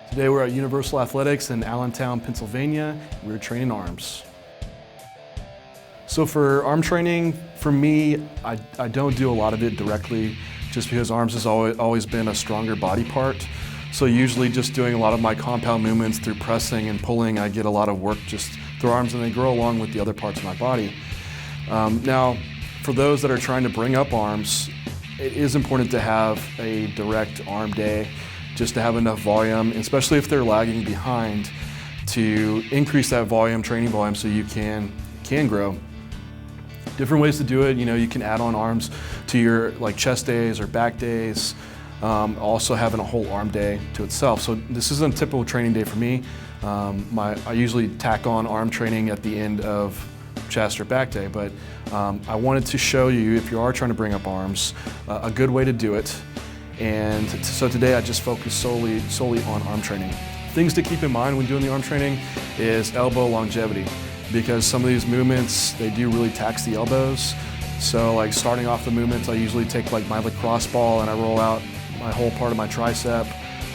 Today we're at Universal Athletics in Allentown, Pennsylvania. We're training arms. So for arm training, for me, I don't do a lot of it directly just because arms has always been a stronger body part. So usually just doing a lot of my compound movements through pressing and pulling, I get a lot of work just through arms and they grow along with the other parts of my body. Now, for those that are trying to bring up arms, it is important to have a direct arm day just to have enough volume, especially if they're lagging behind, to increase that volume, training volume, so you can grow. Different ways to do it, you can add on arms to your chest days or back days, also having a whole arm day to itself. So this isn't a typical training day for me. I usually tack on arm training at the end of chest or back day, but I wanted to show you, if you are trying to bring up arms, a good way to do it. And so today I just focus solely on arm training. Things to keep in mind when doing the arm training is elbow longevity, because some of these movements, they do really tax the elbows. So starting off the movements, I usually take my lacrosse ball and I roll out my whole part of my tricep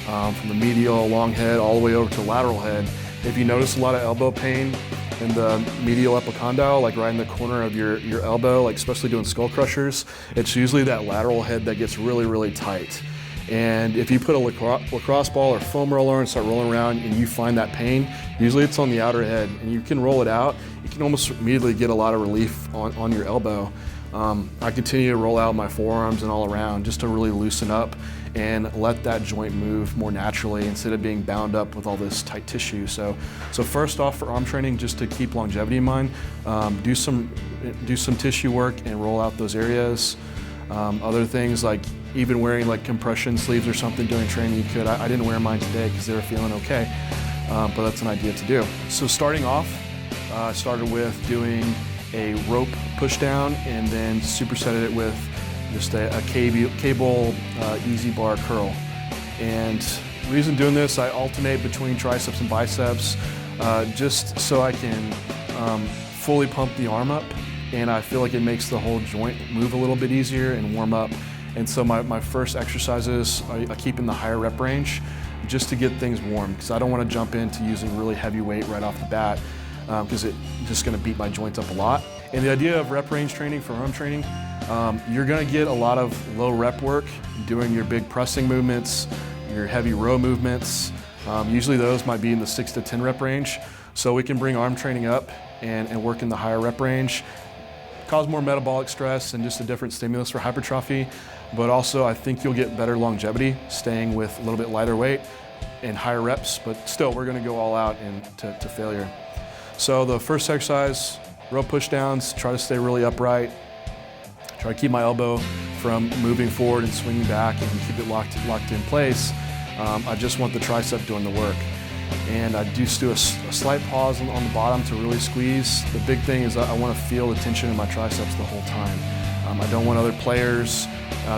from the medial long head all the way over to lateral head. If you notice a lot of elbow pain in the medial epicondyle, right in the corner of your elbow, especially doing skull crushers, it's usually that lateral head that gets really, really tight. And if you put a lacrosse ball or foam roller and start rolling around and you find that pain, usually it's on the outer head and you can roll it out, you can almost immediately get a lot of relief on your elbow. I continue to roll out my forearms and all around just to really loosen up and let that joint move more naturally instead of being bound up with all this tight tissue. So first off, for arm training, just to keep longevity in mind, do some tissue work and roll out those areas. Other things like even wearing compression sleeves or something during training, you could. I didn't wear mine today because they were feeling okay, but that's an idea to do. So starting off, I started with doing a rope push down and then supersetted it with just a cable easy bar curl. And the reason doing this, I alternate between triceps and biceps just so I can fully pump the arm up, and I feel like it makes the whole joint move a little bit easier and warm up. And so my first exercises, I keep in the higher rep range just to get things warm, because I don't want to jump into using really heavy weight right off the bat, because it's just going to beat my joints up a lot. And the idea of rep range training for arm training, you're going to get a lot of low rep work doing your big pressing movements, your heavy row movements. Usually those might be in the 6 to 10 rep range. So we can bring arm training up and work in the higher rep range, cause more metabolic stress and just a different stimulus for hypertrophy. But also I think you'll get better longevity staying with a little bit lighter weight and higher reps, but still we're going to go all out to failure. So the first exercise, row push downs, try to stay really upright. Try to keep my elbow from moving forward and swinging back and keep it locked in place. I just want the tricep doing the work. And I do a slight pause on the bottom to really squeeze. The big thing is I want to feel the tension in my triceps the whole time. I don't want other players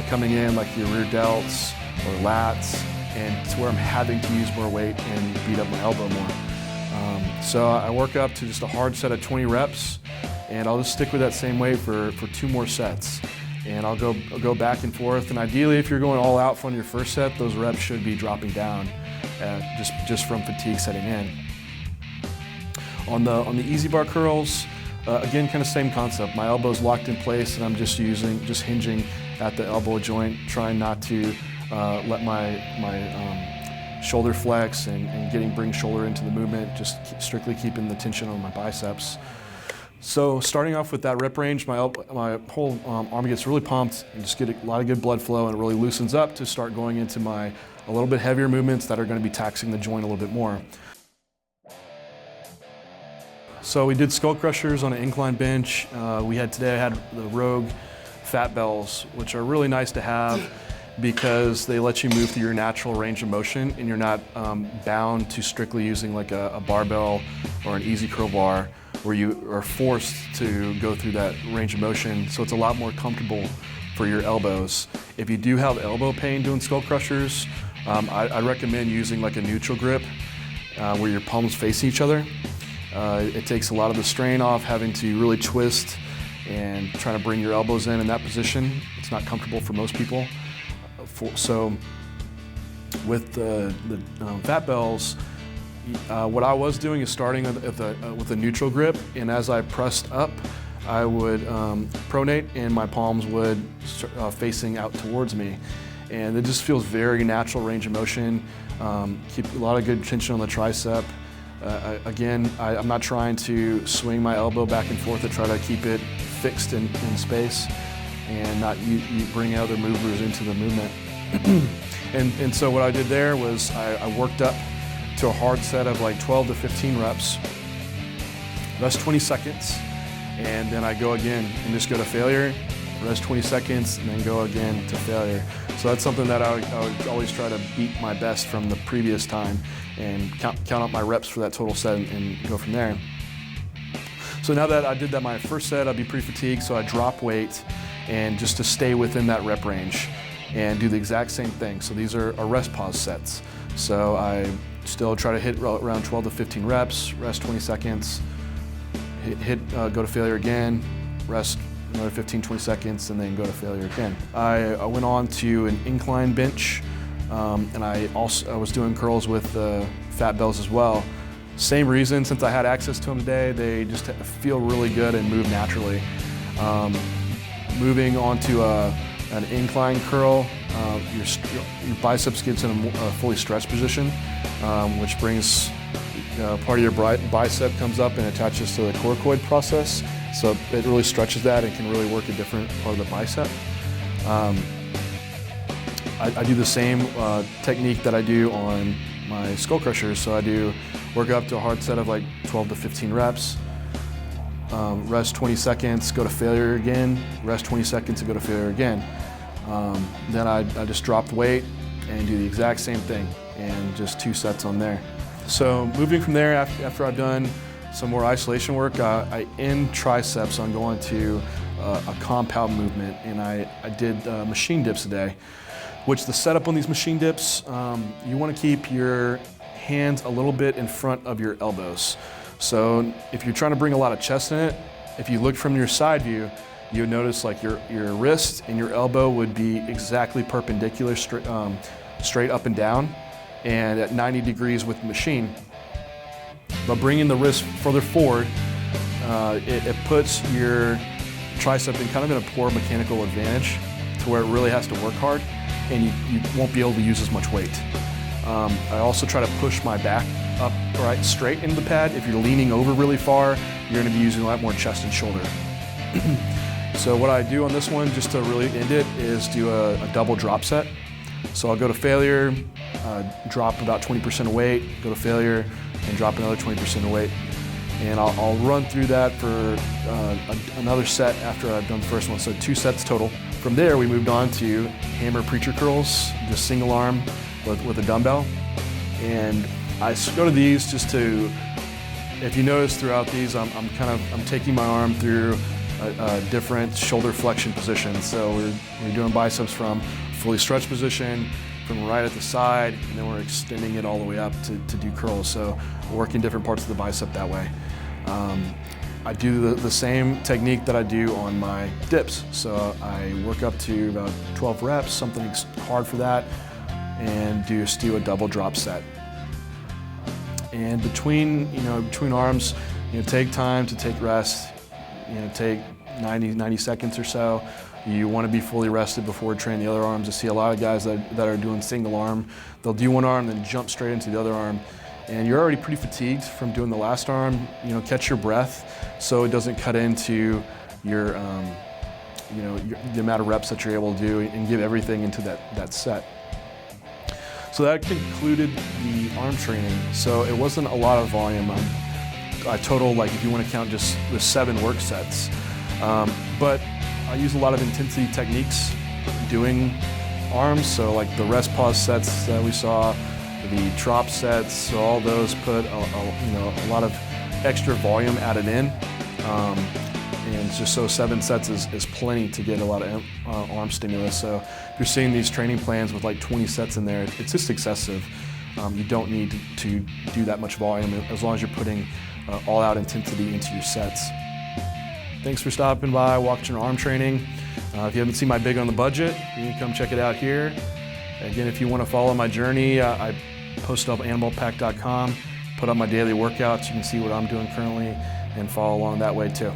coming in like your rear delts or lats, and to where I'm having to use more weight and beat up my elbow more. So I work up to just a hard set of 20 reps, and I'll just stick with that same weight for 2 more sets. And I'll go back and forth, and ideally if you're going all out from your first set, those reps should be dropping down just from fatigue setting in. On the easy bar curls, again, kind of same concept. My elbow's locked in place and I'm just hinging at the elbow joint, trying not to let my shoulder flex and bring shoulder into the movement, just strictly keeping the tension on my biceps. So starting off with that rep range, my whole arm gets really pumped and just get a lot of good blood flow, and it really loosens up to start going into a little bit heavier movements that are going to be taxing the joint a little bit more. So we did skull crushers on an incline bench. Today I had the Rogue fat bells, which are really nice to have because they let you move through your natural range of motion and you're not bound to strictly using a barbell or an easy curl bar where you are forced to go through that range of motion. So it's a lot more comfortable for your elbows. If you do have elbow pain doing skull crushers, I recommend using a neutral grip where your palms face each other. It takes a lot of the strain off having to really twist and trying to bring your elbows in that position. It's not comfortable for most people. So with the fat bells, what I was doing is starting with a neutral grip, and as I pressed up, I would pronate and my palms would facing out towards me. And it just feels very natural range of motion. Keep a lot of good tension on the tricep. Again, I'm not trying to swing my elbow back and forth to try to keep it fixed in space and not you bring other movers into the movement. and so what I did there was I worked up to a hard set of like 12 to 15 reps. Rest 20 seconds, and then I go again and just go to failure. Rest 20 seconds, and then go again to failure. So that's something that I would always try to beat my best from the previous time and count up my reps for that total set and go from there. So now that I did that my first set, I'd be pretty fatigued, so I drop weight and just to stay within that rep range and do the exact same thing. So these are rest pause sets. So I still try to hit around 12 to 15 reps, rest 20 seconds, go to failure again, rest another 15, 20 seconds, and then go to failure again. I went on to an incline bench, and I was doing curls with fat bells as well. Same reason, since I had access to them today, they just feel really good and move naturally. Moving on to an incline curl, your biceps gets in a fully stretched position, which brings part of your bicep comes up and attaches to the coracoid process. So it really stretches that and can really work a different part of the bicep. I do the same technique that I do on my skull crushers. So I do work up to a hard set of like 12 to 15 reps, rest 20 seconds, go to failure again, rest 20 seconds and go to failure again. Then I just drop the weight and do the exact same thing and just 2 sets on there. So moving from there, after I've done some more isolation work, I end triceps on going to a compound movement, and I did machine dips today, which the setup on these machine dips, you want to keep your hands a little bit in front of your elbows. So if you're trying to bring a lot of chest in it, if you look from your side view, you would notice like your wrist and your elbow would be exactly perpendicular, straight up and down, and at 90 degrees with the machine. But bringing the wrist further forward, it puts your tricep in kind of in a poor mechanical advantage to where it really has to work hard, and you won't be able to use as much weight. I also try to push my back up straight into the pad. If you're leaning over really far, you're going to be using a lot more chest and shoulder. So what I do on this one, just to really end it, is do a double drop set. So I'll go to failure, drop about 20% of weight, go to failure, and drop another 20% of weight. And I'll run through that for another set after I've done the first one, so 2 sets total. From there, we moved on to hammer preacher curls, just single arm with a dumbbell. And I go to these just to, if you notice throughout these, I'm taking my arm through a different shoulder flexion position. So we're doing biceps from fully stretched position, from right at the side, and then we're extending it all the way up to do curls. So working different parts of the bicep that way. I do the same technique that I do on my dips. So I work up to about 12 reps, something hard for that, and just do a double drop set. And between arms, take time to take rest. Take 90 seconds or so. You want to be fully rested before training the other arms. I see a lot of guys that are doing single arm. They'll do one arm, then jump straight into the other arm. And you're already pretty fatigued from doing the last arm. Catch your breath so it doesn't cut into your, the amount of reps that you're able to do and give everything into that set. So that concluded the arm training. So it wasn't a lot of volume. I total, like if you want to count just the 7 work sets. But I use a lot of intensity techniques doing arms, so like the rest pause sets that we saw, the drop sets, so all those put a lot of extra volume added in. And just so 7 sets is plenty to get a lot of arm stimulus. So if you're seeing these training plans with like 20 sets in there, it's just excessive. You don't need to do that much volume as long as you're putting all-out intensity into your sets. Thanks for stopping by, watching arm training. If you haven't seen my Big on the Budget, you can come check it out here. Again, if you want to follow my journey, I post up animalpack.com, put up my daily workouts. You can see what I'm doing currently and follow along that way too.